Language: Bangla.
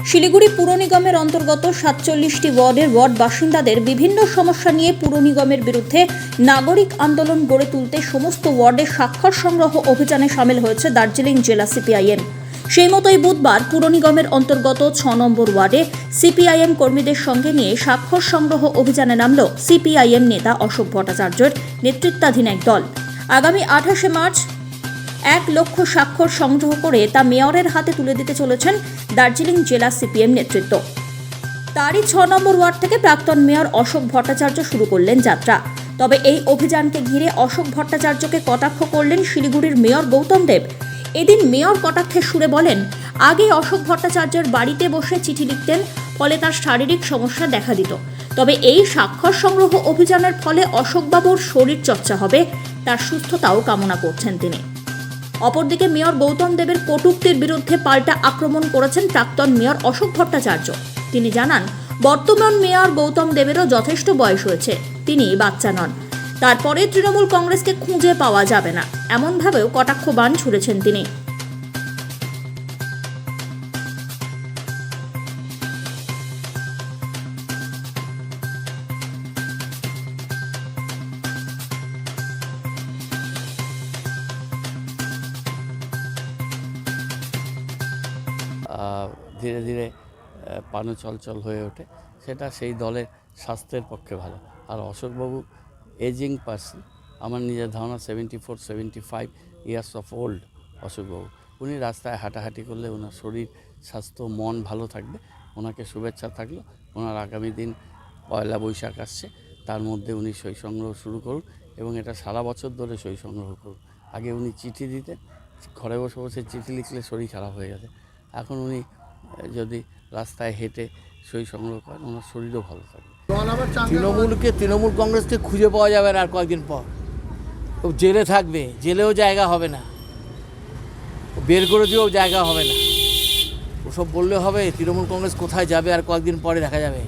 শিলিগুড়ি পুর নিগমের অন্তর্গত ৪৭টি ওয়ার্ডের ওয়ার্ড বাসিন্দাদের বিভিন্ন সমস্যা নিয়ে পুর নিগমের বিরুদ্ধে নাগরিক আন্দোলন গড়ে তুলতে সমস্ত ওয়ার্ডে স্বাক্ষর সংগ্রহ অভিযানে সামিল হয়েছে দার্জিলিং জেলা সিপিআইএম। সেই মতোই বুধবার পুর নিগমের অন্তর্গত ৬ নম্বর ওয়ার্ডে সিপিআইএম কর্মীদের সঙ্গে নিয়ে স্বাক্ষর সংগ্রহ অভিযানে নামল সিপিআইএম নেতা অশোক ভট্টাচার্যের নেতৃত্বাধীন এক দল। আগামী ২৮শে মার্চ ১ লক্ষ স্বাক্ষর সংগ্রহ করে তা মেয়রের হাতে তুলে দিতে চলেছেন দার্জিলিং জেলা সিপিএম নেতৃত্ব। তারই ৬ নম্বর ওয়ার্ড থেকে প্রাক্তন মেয়র অশোক ভট্টাচার্য শুরু করলেন যাত্রা। তবে এই অভিযানকে ঘিরে অশোক ভট্টাচার্যকে কটাক্ষ করলেন শিলিগুড়ির মেয়র গৌতম দেব। এদিন মেয়র কটাক্ষের সুরে বলেন, আগে অশোক ভট্টাচার্যের বাড়িতে বসে চিঠি লিখতেন, ফলে তার শারীরিক সমস্যা দেখা দিত। তবে এই স্বাক্ষর সংগ্রহ অভিযানের ফলে অশোকবাবুর শরীর চর্চা হবে, তার সুস্থতাও কামনা করছেন তিনি। অপরদিকে মেয়র গৌতম দেবের কটূক্তির বিরুদ্ধে পাল্টা আক্রমণ করেছেন প্রাক্তন মেয়র অশোক ভট্টাচার্য। তিনি জানান, বর্তমান মেয়র গৌতম দেবেরও যথেষ্ট বয়স হয়েছে, তিনি বাচ্চা নন। তারপরে তৃণমূল কংগ্রেসকে খুঁজে পাওয়া যাবে না, এমনভাবেও কটাক্ষ বাণ ছুড়েছেন তিনি। ধীরে ধীরে পানু চলচল হয়ে ওঠে, সেটা সেই দলের স্বাস্থ্যের পক্ষে ভালো। আর অশোকবাবু এজিং পার্সন, আমার নিজের ধারণা 74-75 ইয়ার্স অফ ওল্ড অশোকবাবু। উনি রাস্তায় হাঁটাহাঁটি করলে ওনার শরীর স্বাস্থ্য মন ভালো থাকবে। ওনাকে শুভেচ্ছা থাকলো। ওনার আগামী দিন পয়লা বৈশাখ আসছে, তার মধ্যে উনি সই সংগ্রহ শুরু করুন এবং এটা সারা বছর ধরে সই সংগ্রহ করুন। আগে উনি চিঠি দিতেন, ঘরে বসে বসে চিঠি লিখলে শরীর খারাপ হয়ে গেছে। এখন উনি যদি রাস্তায় হেঁটে সই সংগ্রহ করেন, ওনার শরীরও ভালো থাকবে। তৃণমূল কংগ্রেসকে খুঁজে পাওয়া যাবে না আর কয়েকদিন পর। ও জেলে থাকবে, জেলেও জায়গা হবে না, বের করে দিয়েও জায়গা হবে না। ওসব বললে হবে? তৃণমূল কংগ্রেস কোথায় যাবে আর কয়েকদিন পরে দেখা যাবে।